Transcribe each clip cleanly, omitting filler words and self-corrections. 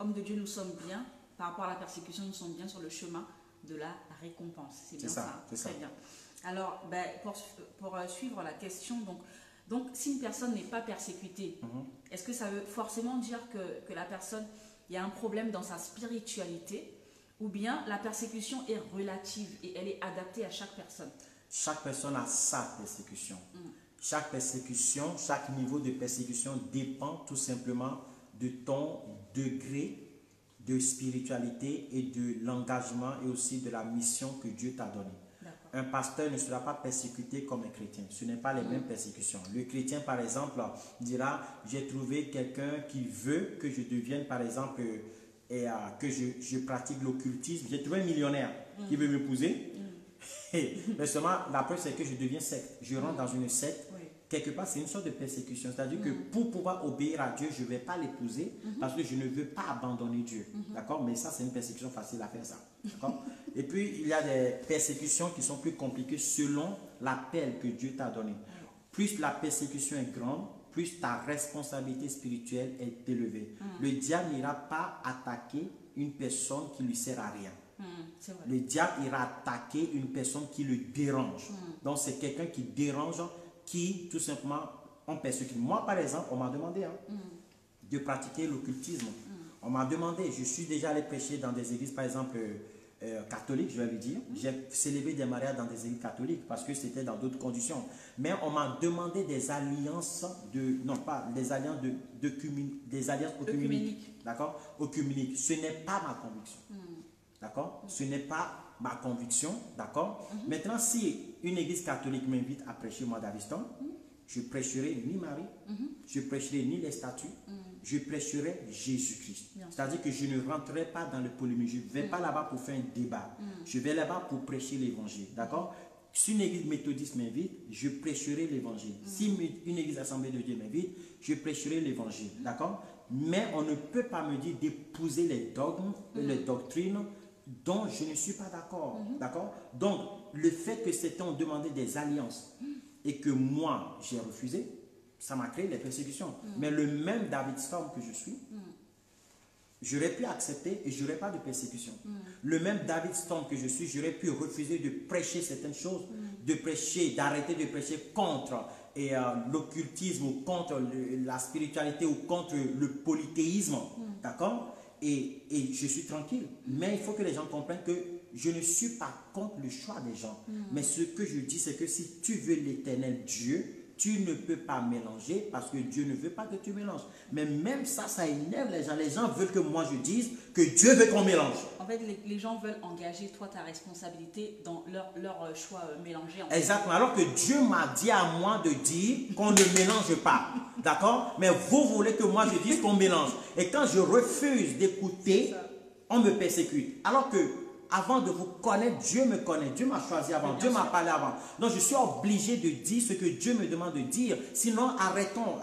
hommes de Dieu, nous sommes bien, par rapport à la persécution, nous sommes bien sur le chemin de la récompense. C'est bien ça, c'est ça. Très bien. Alors, ben, pour suivre la question, donc si une personne n'est pas persécutée, est-ce que ça veut forcément dire que la personne, il y a un problème dans sa spiritualité, ou bien la persécution est relative et elle est adaptée à chaque personne? Chaque personne a sa persécution. Chaque persécution, chaque niveau de persécution dépend tout simplement de ton degré de spiritualité et de l'engagement et aussi de la mission que Dieu t'a donnée. Un pasteur ne sera pas persécuté comme un chrétien. Ce n'est pas les mêmes persécutions. Le chrétien, par exemple, dira, j'ai trouvé quelqu'un qui veut que je devienne, par exemple, que je pratique l'occultisme. J'ai trouvé un millionnaire qui veut m'épouser. Mais seulement, la preuve, c'est que je deviens secte. Je rentre dans une secte. Quelque part, c'est une sorte de persécution. C'est-à-dire que pour pouvoir obéir à Dieu, je ne vais pas l'épouser parce que je ne veux pas abandonner Dieu. D'accord? Mais ça, c'est une persécution facile à faire, ça. D'accord? Et puis, il y a des persécutions qui sont plus compliquées selon l'appel que Dieu t'a donné. Plus la persécution est grande, plus ta responsabilité spirituelle est élevée. Le diable n'ira pas attaquer une personne qui lui sert à rien. Le diable ira attaquer une personne qui le dérange. Donc, c'est quelqu'un qui dérange, qui, tout simplement, on persécute. Moi, par exemple, on m'a demandé de pratiquer l'occultisme. On m'a demandé, je suis déjà allé prêcher dans des églises, par exemple, catholiques, je vais lui dire. J'ai célébré des mariages dans des églises catholiques parce que c'était dans d'autres conditions. Mais on m'a demandé des alliances non pas des alliances des alliances œcuméniques. D'accord? Œcuméniques. Ce n'est pas ma conviction. D'accord? Ce n'est pas ma conviction. D'accord? Maintenant, si une église catholique m'invite à prêcher moi d'Aviston, je prêcherai ni Marie, je prêcherai ni les statues, je prêcherai Jésus-Christ. C'est-à-dire que je ne rentrerai pas dans le polémique. Je ne vais pas là-bas pour faire un débat. Je vais là-bas pour prêcher l'évangile. D'accord? Si une église méthodiste m'invite, je prêcherai l'évangile. Si une église assemblée de Dieu m'invite, je prêcherai l'évangile. D'accord? Mais on ne peut pas me dire d'épouser les dogmes, les doctrines dont je ne suis pas d'accord. D'accord? Donc, le fait que certains ont demandé des alliances et que moi, j'ai refusé, ça m'a créé des persécutions. Mais le même David Storm que je suis, j'aurais pu accepter et je n'aurais pas de persécution. Le même David Storm que je suis, j'aurais pu refuser de prêcher certaines choses, de prêcher, d'arrêter de prêcher contre l'occultisme ou contre la spiritualité ou contre le polythéisme. D'accord? Et je suis tranquille. Mais il faut que les gens comprennent que je ne suis pas contre le choix des gens. Mais ce que je dis, c'est que si tu veux l'éternel Dieu, tu ne peux pas mélanger parce que Dieu ne veut pas que tu mélanges. Mais même ça, ça énerve les gens. Les gens veulent que moi je dise que Dieu veut qu'on mélange. En fait, les gens veulent engager toi ta responsabilité dans leur choix mélangé. Exactement. Alors que Dieu m'a dit à moi de dire qu'on ne mélange pas. D'accord? Mais vous voulez que moi je dise qu'on mélange. Et quand je refuse d'écouter, on me persécute. Alors que avant de vous connaître, Dieu me connaît. Dieu m'a choisi avant. Dieu m'a parlé avant. Donc je suis obligé de dire ce que Dieu me demande de dire. Sinon, arrêtons,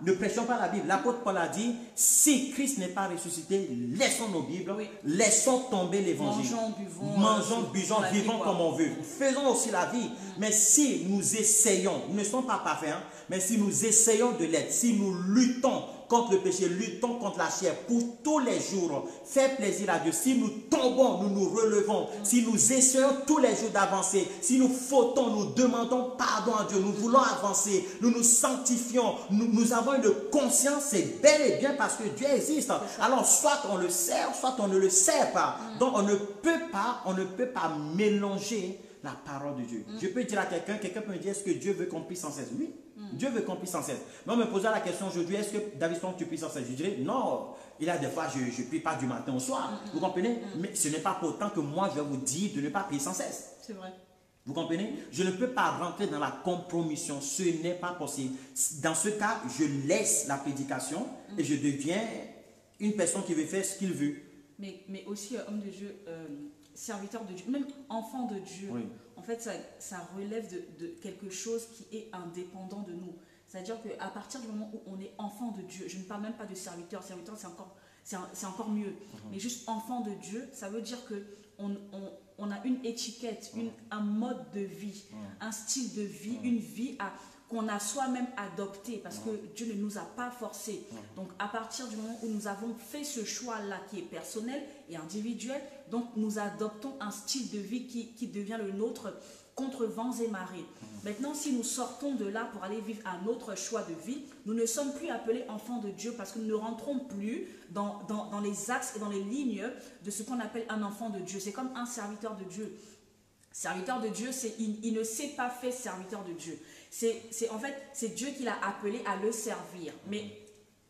ne prêchons pas la Bible. L'apôtre Paul a dit, si Christ n'est pas ressuscité, laissons nos Bibles, laissons tomber l'évangile. Mangeons, buvons, vivons comme on veut. Faisons aussi la vie. Mais si nous essayons, nous ne sommes pas parfaits, mais si nous essayons de l'être, si nous luttons contre le péché, luttons contre la chair pour tous les jours, faire plaisir à Dieu. Si nous tombons, nous nous relevons. Si nous essayons tous les jours d'avancer, si nous fautons, nous demandons pardon à Dieu, nous voulons avancer, nous nous sanctifions, nous avons une conscience, c'est bel et bien parce que Dieu existe. Alors soit on le sert, soit on ne le sert pas. Donc on ne peut pas mélanger la parole de Dieu. Je peux dire à quelqu'un peut me dire, est-ce que Dieu veut qu'on prie sans cesse? Oui, Dieu veut qu'on prie sans cesse. Mais on me posera la question aujourd'hui, est-ce que David Stone, tu pries sans cesse? Je dirais, non, il y a des fois, je ne prie pas du matin au soir. Vous comprenez? Mais ce n'est pas pour autant que moi, je vais vous dire de ne pas prier sans cesse. C'est vrai. Vous comprenez? Je ne peux pas rentrer dans la compromission. Ce n'est pas possible. Dans ce cas, je laisse la prédication et je deviens une personne qui veut faire ce qu'il veut. Mais aussi homme de Dieu, serviteur de Dieu, même enfant de Dieu. Oui. En fait, ça relève de quelque chose qui est indépendant de nous. C'est-à-dire qu'à partir du moment où on est enfant de Dieu, je ne parle même pas de serviteur. Serviteur, c'est encore mieux. Mais juste enfant de Dieu, ça veut dire qu'on a une étiquette, un mode de vie, un style de vie, une vie à qu'on a soi-même adopté, parce que Dieu ne nous a pas forcés. Donc à partir du moment où nous avons fait ce choix-là qui est personnel et individuel, donc nous adoptons un style de vie qui devient le nôtre contre vents et marées. Maintenant, si nous sortons de là pour aller vivre un autre choix de vie, nous ne sommes plus appelés enfants de Dieu parce que nous ne rentrons plus dans les axes et dans les lignes de ce qu'on appelle un enfant de Dieu. C'est comme un serviteur de Dieu. Serviteur de Dieu, il ne s'est pas fait serviteur de Dieu. En fait, c'est Dieu qui l'a appelé à le servir. Mais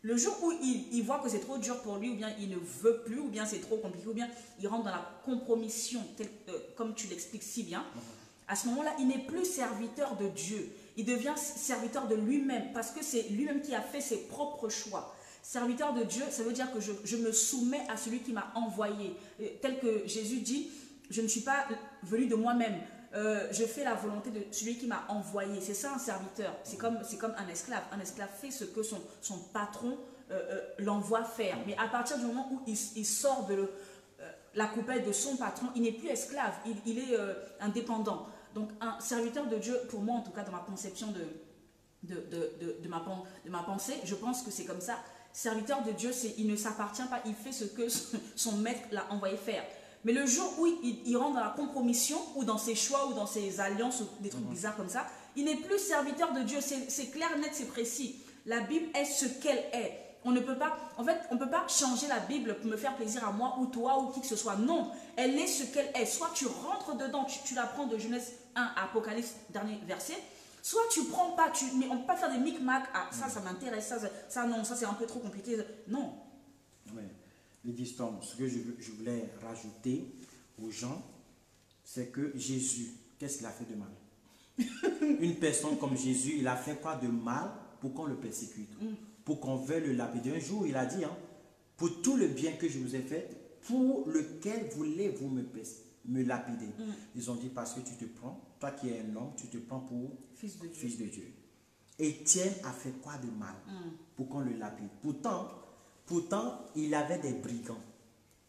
le jour où il voit que c'est trop dur pour lui, ou bien il ne veut plus, ou bien c'est trop compliqué, ou bien il rentre dans la compromission, comme tu l'expliques si bien, à ce moment-là, il n'est plus serviteur de Dieu. Il devient serviteur de lui-même, parce que c'est lui-même qui a fait ses propres choix. Serviteur de Dieu, ça veut dire que je me soumets à celui qui m'a envoyé. Tel que Jésus dit, je ne suis pas venu de moi-même. Je fais la volonté de celui qui m'a envoyé. C'est ça un serviteur. C'est comme un esclave. Un esclave fait ce que son patron l'envoie faire. Mais à partir du moment où il sort de la coupelle de son patron, il n'est plus esclave. Il est indépendant. Donc un serviteur de Dieu, pour moi en tout cas dans ma conception de ma pensée, je pense que c'est comme ça. Serviteur de Dieu, il ne s'appartient pas. Il fait ce que son maître l'a envoyé faire. Mais le jour où il rentre dans la compromission, ou dans ses choix, ou dans ses alliances, ou des trucs bizarres comme ça, il n'est plus serviteur de Dieu. C'est clair, net, c'est précis. La Bible est ce qu'elle est. On ne peut pas, en fait, on ne peut pas changer la Bible pour me faire plaisir à moi, ou toi, ou qui que ce soit. Non, elle est ce qu'elle est. Soit tu rentres dedans, tu la prends de Genèse 1 à Apocalypse, dernier verset. Soit tu prends pas, mais on ne peut pas faire des micmacs. Ah, ça m'intéresse, ça non, ça c'est un peu trop compliqué. Non. Oui. L'histoire, ce que je voulais rajouter aux gens, c'est que Jésus, qu'est-ce qu'il a fait de mal? Une personne comme Jésus, il a fait quoi de mal pour qu'on le persécute, pour qu'on veuille le lapider? Un jour, il a dit, pour tout le bien que je vous ai fait, pour lequel voulez-vous me lapider? Ils ont dit, parce que tu te prends, toi qui es un homme, tu te prends pour fils de Dieu. Étienne a fait quoi de mal pour qu'on le lapide? Pourtant, il avait des brigands.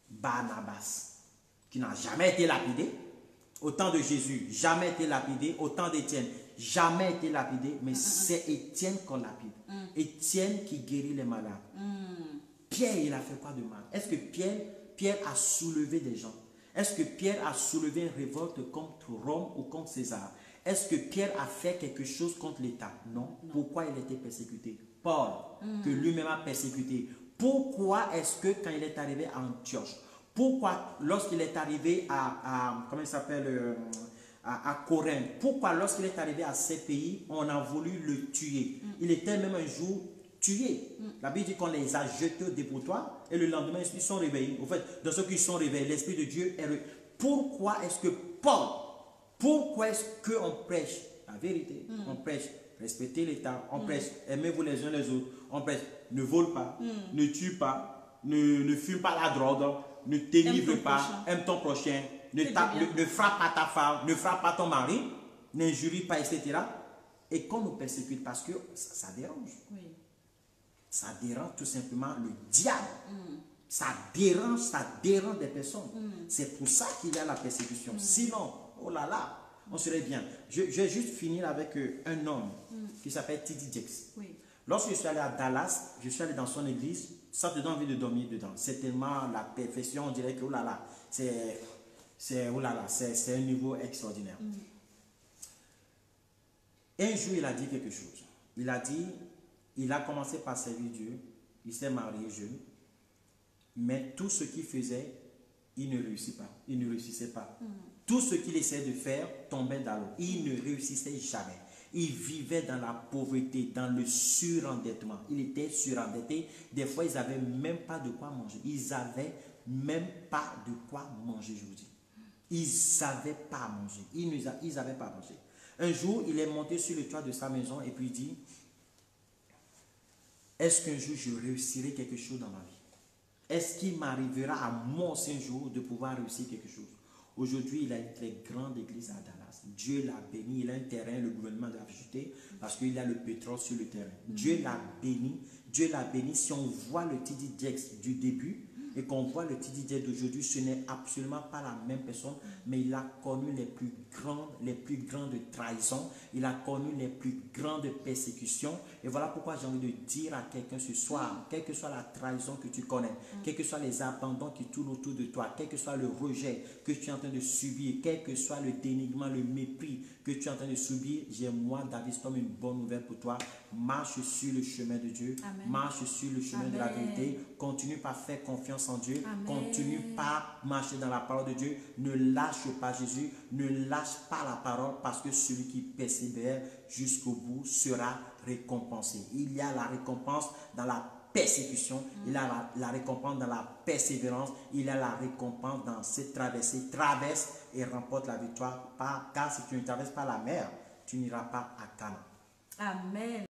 Barnabas, qui n'a jamais été lapidé. Au temps de Jésus, jamais été lapidé. Au temps d'Étienne, jamais été lapidé. Mais c'est Étienne qu'on lapide. Étienne qui guérit les malades. Pierre, il a fait quoi de mal? Est-ce que Pierre a soulevé des gens? Est-ce que Pierre a soulevé une révolte contre Rome ou contre César? Est-ce que Pierre a fait quelque chose contre l'État? Non. Pourquoi il était persécuté? Paul, que lui-même a persécuté. Pourquoi est-ce que quand il est arrivé à Antioche, pourquoi lorsqu'il est arrivé à Corinthe, pourquoi lorsqu'il est arrivé à ces pays, on a voulu le tuer? Il était même un jour tué. La Bible dit qu'on les a jetés au dépotoir et le lendemain, ils sont réveillés. En fait, dans ceux qui sont réveillés, l'Esprit de Dieu est réveillé. Pourquoi est-ce que Paul, pourquoi est-ce qu'on prêche la vérité? On prêche respecter l'État, on prêche aimez-vous les uns les autres, on prêche ne vole pas, ne tue pas, ne fume pas la drogue, ne t'énivre pas, aime ton prochain, ne frappe pas ta femme, ne frappe pas ton mari, n'injurie pas, etc. Et qu'on nous persécute parce que ça dérange. Oui. Ça dérange tout simplement le diable. Ça dérange des personnes. C'est pour ça qu'il y a la persécution. Sinon, oh là là, on serait bien. Je vais juste finir avec un homme qui s'appelle T.D. Jakes. Oui. Lorsque je suis allé à Dallas, je suis allé dans son église, ça te donne envie de dormir dedans. C'est tellement la perfection, on dirait que oh là là, c'est un niveau extraordinaire. Un jour, il a dit quelque chose. Il a dit, il a commencé par servir Dieu, il s'est marié jeune, mais tout ce qu'il faisait, il ne réussissait pas. Tout ce qu'il essayait de faire tombait dans l'eau. Il ne réussissait jamais. Il vivait dans la pauvreté, dans le surendettement. Il était surendetté. Des fois, ils n'avaient même pas de quoi manger. Ils n'avaient même pas de quoi manger, je vous dis. Ils n'avaient pas à manger. Ils n'avaient pas à manger. Un jour, il est monté sur le toit de sa maison et puis il dit, est-ce qu'un jour, je réussirai quelque chose dans ma vie? Est-ce qu'il m'arrivera à moi aussi un jour de pouvoir réussir quelque chose? Aujourd'hui, il a une très grande église à Dallas. Dieu l'a béni. Il a un terrain, le gouvernement l'a acheté parce qu'il a le pétrole sur le terrain. Dieu l'a béni. Dieu l'a béni. Si on voit le T.D. Jakes du début et qu'on voit le petit Didier d'aujourd'hui, ce n'est absolument pas la même personne, mais il a connu les plus grandes trahisons, il a connu les plus grandes persécutions. Et voilà pourquoi j'ai envie de dire à quelqu'un ce soir, quelle que soit la trahison que tu connais, quels que soient les abandons qui tournent autour de toi, quel que soit le rejet que tu es en train de subir, quel que soit le dénigrement, le mépris que tu es en train de subir, j'ai moi, David Storm, une bonne nouvelle pour toi. Marche sur le chemin de Dieu, Amen. marche sur le chemin de la vérité, continue par faire confiance en Dieu, Amen. continue par marcher dans la parole de Dieu, ne lâche pas Jésus, ne lâche pas la parole, parce que celui qui persévère jusqu'au bout sera récompensé. Il y a la récompense dans la persécution, il y a la récompense dans la persévérance, il y a la récompense dans cette traversée. Traverse et remporte la victoire, car si tu ne traverses pas la mer, tu n'iras pas à Canaan. Amen.